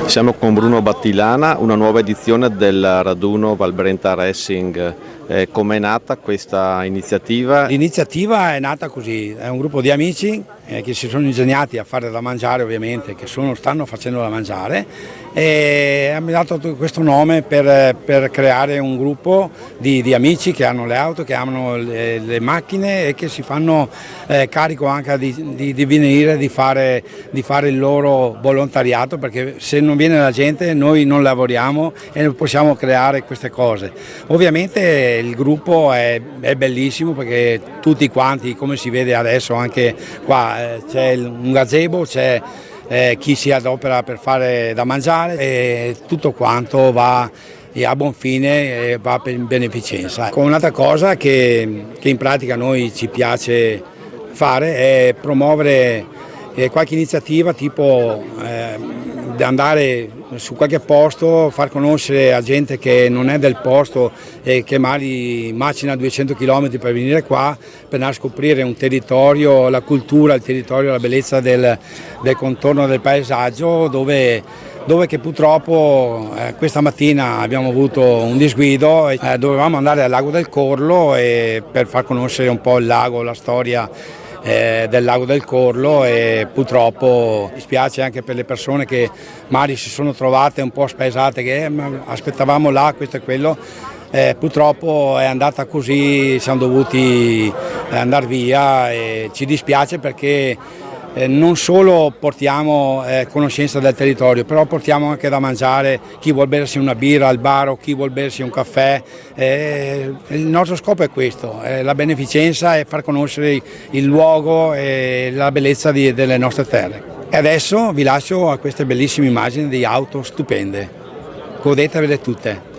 Siamo con Bruno Battilana, una nuova edizione del raduno Valbrenta Racing. Com'è nata questa iniziativa? L'iniziativa è nata così, è un gruppo di amici che si sono ingegnati a fare da mangiare, ovviamente, che stanno facendo da mangiare, e abbiamo dato questo nome per creare un gruppo di amici che hanno le auto, che hanno le macchine e che si fanno carico anche di venire, di fare il loro volontariato, perché se non viene la gente noi non lavoriamo e non possiamo creare queste cose. Ovviamente il gruppo è bellissimo, perché tutti quanti, come si vede adesso anche qua, c'è un gazebo, c'è chi si adopera per fare da mangiare, e tutto quanto va a buon fine e va per beneficenza. Un'altra cosa che in pratica noi ci piace fare è promuovere qualche iniziativa, tipo di andare su qualche posto, far conoscere a gente che non è del posto e che magari macina 200 km per venire qua, per andare a scoprire un territorio, la cultura, il territorio, la bellezza del contorno del paesaggio, dove che purtroppo questa mattina abbiamo avuto un disguido, dovevamo andare al lago del Corlo per far conoscere un po' il lago, la storia del lago del Corlo, e purtroppo dispiace anche per le persone che magari si sono trovate un po' spaesate, che aspettavamo là questo e quello. Purtroppo è andata così, siamo dovuti andare via e ci dispiace, perché non solo portiamo conoscenza del territorio, però portiamo anche da mangiare, chi vuol bersi una birra al bar o chi vuol bersi un caffè. Il nostro scopo è questo, la beneficenza e far conoscere il luogo e la bellezza delle nostre terre. E adesso vi lascio a queste bellissime immagini di auto stupende, godetevele tutte.